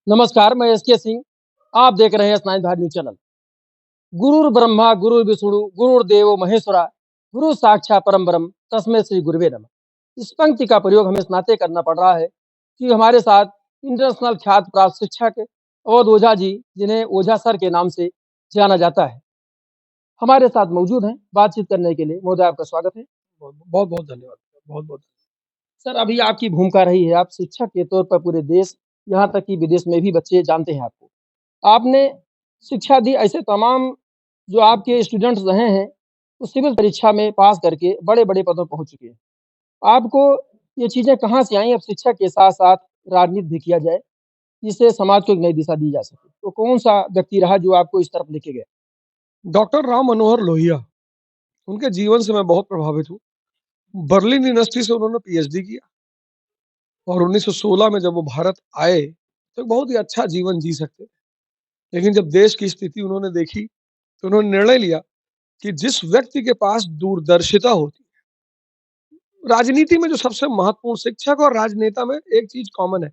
नमस्कार, मैं एसके सिंह। आप देख रहे हैं स्नाइन भारत न्यूज़ चैनल। गुरुर् ब्रह्मा गुरुर्विष्णु गुरुर्देवो महेश्वरा गुरु साक्षात परम ब्रह्म तस्मै श्री गुरुवे नमः। इस पंक्ति का प्रयोग हमें इसलिए करना पड़ रहा है कि हमारे साथ इंटरनेशनल ख्याति प्राप्त शिक्षक अवध ओझा जी, जिन्हें ओझा सर के नाम से जाना जाता है, हमारे साथ मौजूद हैं बातचीत करने के लिए। महोदय, आपका स्वागत है। बहुत बहुत धन्यवाद। बहुत बहुत सर, अभी आपकी भूमिका रही है, आप शिक्षक के तौर पर पूरे देश, यहाँ तक कि विदेश में भी बच्चे जानते हैं आपको। आपने शिक्षा दी ऐसे तमाम जो आपके स्टूडेंट्स रहे हैं, वो सिविल परीक्षा में पास करके बड़े-बड़े पदों पर पहुँच चुके हैं। आपको ये चीज़ें कहाँ से आईं? अब शिक्षक के साथ-साथ राजनीति भी किया जाए, जिससे समाज को एक नई दिशा दी जा सके। तो कौन-सा व्यक्ति रहा जो आपको इस तरफ लेके गया? डॉक्टर राम मनोहर लोहिया, उनके जीवन से मैं बहुत प्रभावित हूँ। बर्लिन यूनिवर्सिटी से उन्होंने पीएचडी किया और 1916 में जब वो भारत आए, तो एक बहुत ही अच्छा जीवन जी सकते थे। लेकिन जब देश की स्थिति उन्होंने देखी, तो उन्होंने निर्णय लिया कि जिस व्यक्ति के पास दूरदर्शिता होती है, राजनीति में जो सबसे महत्वपूर्ण, शिक्षक और राजनेता में एक चीज कॉमन है,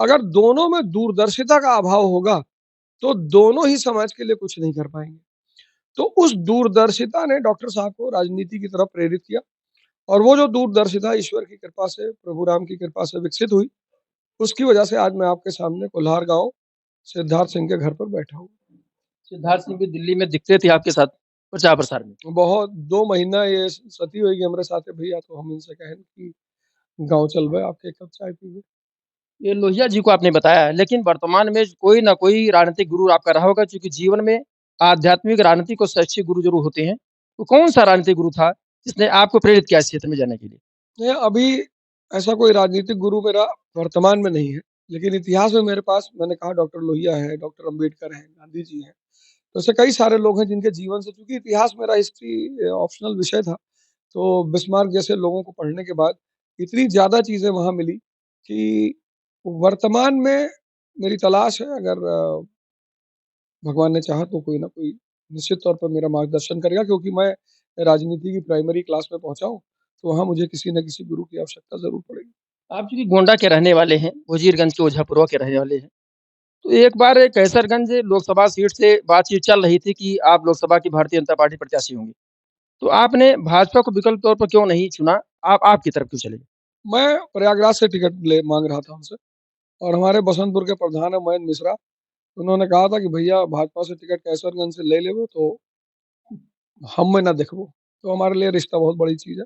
अगर दोनों में दूरदर्शिता का अभाव होगा, तो दोनों ही समाज के लिए कुछ नहीं कर पाएंगे। तो उस दूरदर्शिता ने डॉक्टर साहब को राजनीति की तरफ प्रेरित किया और वो जो दूरदर्शिता ईश्वर की कृपा से, प्रभु राम की कृपा से विकसित हुई, उसकी वजह से आज मैं आपके सामने कोल्हार गांव सिद्धार्थ सिंह के घर पर बैठा हूँ। सिद्धार्थ सिंह भी दिल्ली में दिखते थे आपके साथ प्रचार-प्रसार में। बहुत 2 महीना ये सती होगी हमरे साथे भैया, तो हम इनसे कहें कि गाँव चलबे आपके एक कप चाय पीबे। ये लोहिया जी को आपने बताया है, लेकिन वर्तमान में कोई ना कोई राजनीतिक गुरु आपका रहा होगा, क्योंकि जीवन में आध्यात्मिक, राजनीतिक और शैक्षिक गुरु ज़रूर होते हैं। तो कौन-सा राजनीतिक गुरु था, जिसने आपको प्रेरित किया इस क्षेत्र में जाने के लिए? नहीं, अभी ऐसा कोई राजनीतिक गुरु मेरा वर्तमान में नहीं है, लेकिन इतिहास में मेरे पास, मैंने कहा, डॉक्टर लोहिया है, डॉक्टर अंबेडकर हैं, गांधी जी हैं। तो ऐसे कई सारे लोग हैं जिनके जीवन से, चूँकि इतिहास मेरा हिस्ट्री ऑप्शनल विषय था, तो बिस्मार्क जैसे लोगों को पढ़ने के बाद इतनी ज़्यादा चीज़ें वहाँ मिली कि वर्तमान में मेरी तलाश है, अगर भगवान ने चाहा तो कोई ना कोई निश्चित तौर पर मेरा मार्गदर्शन करेगा, क्योंकि मैं राजनीति की प्राइमरी क्लास में पहुँचा हूँ, तो वहाँ मुझे किसी न किसी गुरु की आवश्यकता ज़रूर पड़ेगी। आप चूँकि गोंडा के रहने वाले हैं, वजीरगंज के ओझापुरवा के रहने वाले हैं, तो एक बार कैसरगंज लोकसभा सीट से बातचीत चल रही थी कि आप लोकसभा की भारतीय जनता पार्टी प्रत्याशी होंगे। तो आपने भाजपा को विकल्प तौर पर क्यों नहीं चुना? आप आपकी तरफ क्यों चले गए? मैं प्रयागराज से टिकट ले माँग रहा था उनसे, और हमारे बसंतपुर के प्रधान हैं मयंक मिश्रा, उन्होंने कहा था कि भैया भाजपा से टिकट कैसरगंज से ले लेबो तो हम में ना देखबो। तो हमारे लिए रिश्ता बहुत बड़ी चीज़ है,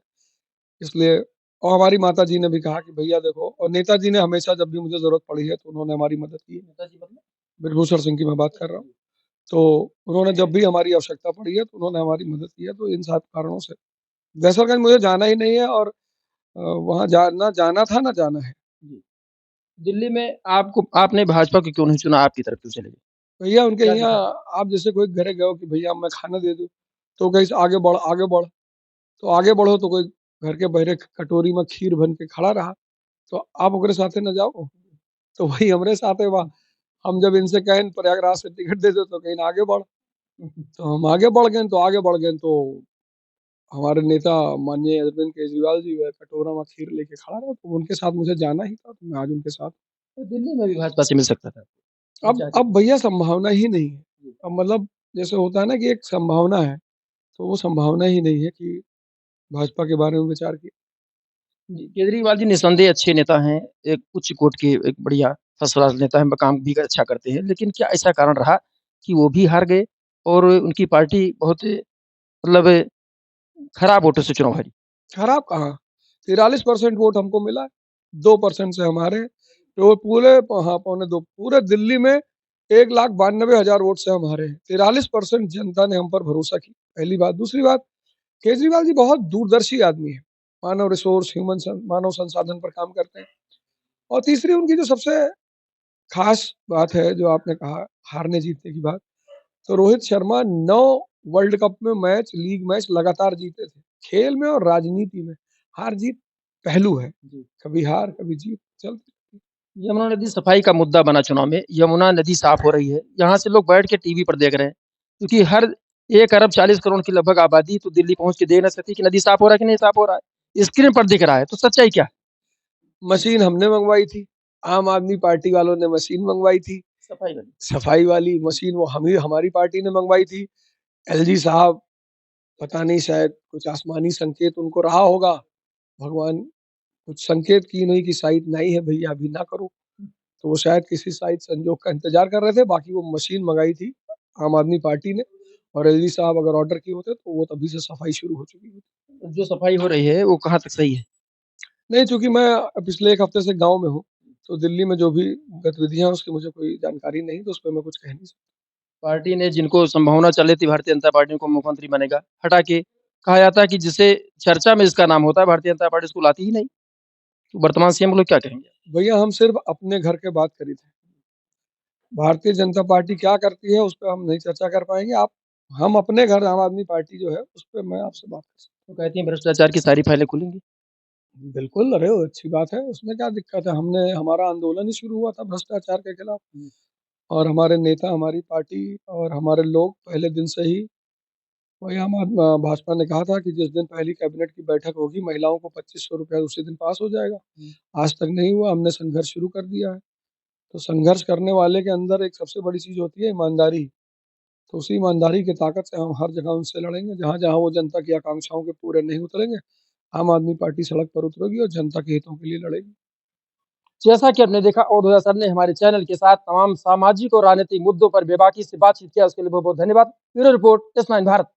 इसलिए। और हमारी माताजी ने भी कहा कि भैया देखो, और नेताजी ने हमेशा जब भी मुझे ज़रूरत पड़ी है, तो उन्होंने हमारी मदद की है। नेताजी मतलब? बिरभूषण सिंह की मैं बात कर रहा हूँ। तो उन्होंने जब भी हमारी आवश्यकता पड़ी है, तो उन्होंने हमारी मदद की है। तो इन सब कारणों से कैसरगंज मुझे जाना ही नहीं है, और वहाँ ना जाना था, ना जाना है। जी। दिल्ली में आपने भाजपा को क्यों नहीं चुना? आपकी तरफ क्यों चले गए? भैया उनके क्या यहाँ, दिक्कत? आप जैसे कोई घरे गए हो कि भैया मैं खाना दे दूँ, तो कहीं से आगे बढ़, आगे बढ़। तो आगे बढ़ो तो कोई घर के बहरे कटोरी में खीर बन के खड़ा रहा, तो आप ओकरे साथे ना जाओ। तो वही हमरे साथे बा। हम जब इनसे कहें प्रयागराज से टिकट दे दो, तो कहीं आगे बढ़। तो हम आगे बढ़ गए, तो आगे बढ़ गए, तो हमारे नेता माननीय अरविंद केजरीवाल जी वह कटोरा में खीर लेके खड़ा रहा, तो उनके साथ मुझे जाना ही था, तो मैं आज उनके साथ। तो दिल्ली में भी भाजपा से मिल सकता था। आप अब चाहते अब भैया संभावना ही नहीं है। जी। अब मतलब जैसे होता है ना कि एक संभावना है, तो वो संभावना ही नहीं है कि भाजपा के बारे में विचार किया। जी, केजरीवाल जी निस्संदेह अच्छे नेता हैं, एक उच्च कोटि के एक बढ़िया फर्स्ट क्लास नेता हैं, काम भी अच्छा करते हैं। लेकिन क्या ऐसा कारण रहा कि वो भी हार गए और उनकी पार्टी बहुत मतलब खराब वोटों से चुनाव हारी? खराब कहाँ? 43% वोट हमको मिला है, 2% से हमारे, तो पूरे हाँ, पौने 2 पूरे दिल्ली में 1,92,000 वोट से हम हारे हैं। 43% जनता ने हम पर भरोसा की, पहली बात। दूसरी बात, केजरीवाल जी बहुत दूरदर्शी आदमी हैं। मानव रिसोर्स, मानव संसाधन पर काम करते हैं। और तीसरी उनकी जो सबसे खास बात है, जो आपने कहा हारने-जीतने की बात, तो रोहित शर्मा 9 वर्ल्ड कप में लीग मैच लगातार जीते थे। खेल में और राजनीति में हार-जीत पहलू है। जी। कभी हार, कभी जीत चलती रहती है। यमुना नदी सफाई का मुद्दा बना चुनाव में। यमुना नदी साफ हो रही है। यहाँ से लोग बैठ के टीवी पर देख रहे हैं, क्योंकि हर 1 अरब 40 करोड़ की लगभग आबादी तो दिल्ली पहुँच के देख ना सकती कि नदी साफ हो रहा है कि नहीं साफ हो रहा है। स्क्रीन पर दिख रहा है, तो सच्चाई क्या है? मशीन हमने मंगवाई थी, आम आदमी पार्टी वालों ने मशीन मंगवाई थी, सफाई वाली मशीन वो हमारी पार्टी ने मंगवाई थी। एलजी साहब पता नहीं शायद कुछ आसमानी संकेत उनको रहा होगा, भगवान कुछ संकेत की नहीं कि साइट नहीं है भैया अभी ना करो, तो वो शायद किसी साइट संजोग का इंतजार कर रहे थे। बाकी वो मशीन मंगाई थी आम आदमी पार्टी ने, और एलजी साहब अगर ऑर्डर किए होते तो वो तभी से सफाई शुरू हो चुकी होती। जो सफाई हो रही है वो कहाँ तक सही है? नहीं, चूंकि मैं पिछले 1 हफ्ते से गाँव में हूँ, तो दिल्ली में जो भी गतिविधियाँ हैं उसकी मुझे कोई जानकारी नहीं, तो उसपे मैं कुछ कह नहीं सकता। पार्टी ने जिनको संभावना चल रही थी भारतीय जनता पार्टी को मुख्यमंत्री बनेगा, हटा के कहा जाता है कि जिसे चर्चा में जिसका नाम होता है भारतीय जनता पार्टी उसको लाती ही नहीं। तो वर्तमान सीएम लोग क्या कहेंगे? भैया हम सिर्फ अपने घर के बात करी थी। भारतीय जनता पार्टी क्या करती है उस पे हम नहीं चर्चा कर पाएँगे। हम अपने घर आम आदमी पार्टी जो है उस पे मैं आपसे बात कर सकता तो कहती हैं भ्रष्टाचार की सारी फाइलें खुलेंगी। हूँ। बिल्कुल, अरे वो अच्छी बात है, उसमें क्या दिक्कत है? हमारा आंदोलन ही शुरू हुआ था भ्रष्टाचार के खिलाफ, और हमारे नेता, हमारी पार्टी और हमारे लोग पहले दिन से ही वही भाजपा ने कहा था कि जिस दिन पहली कैबिनेट की बैठक होगी महिलाओं को 2500 रुपया उसी दिन पास हो जाएगा। आज तक नहीं हुआ, हमने संघर्ष शुरू कर दिया है। तो संघर्ष करने वाले के अंदर एक सबसे बड़ी चीज़ होती है ईमानदारी। तो उसी ईमानदारी की ताकत से हम हर जगह उनसे लड़ेंगे, जहाँ-जहाँ वो जनता की आकांक्षाओं के पूरे नहीं उतरेंगे, आम आदमी पार्टी सड़क पर उतरेगी और जनता के हितों के लिए लड़ेगी। जैसा कि आपने देखा ओढ़ोया सर ने हमारे चैनल के साथ तमाम सामाजिक और राजनीतिक मुद्दों पर बेबाकी से बातचीत किया, उसके लिए बहुत-बहुत धन्यवाद। Bureau report, S9 Bharat.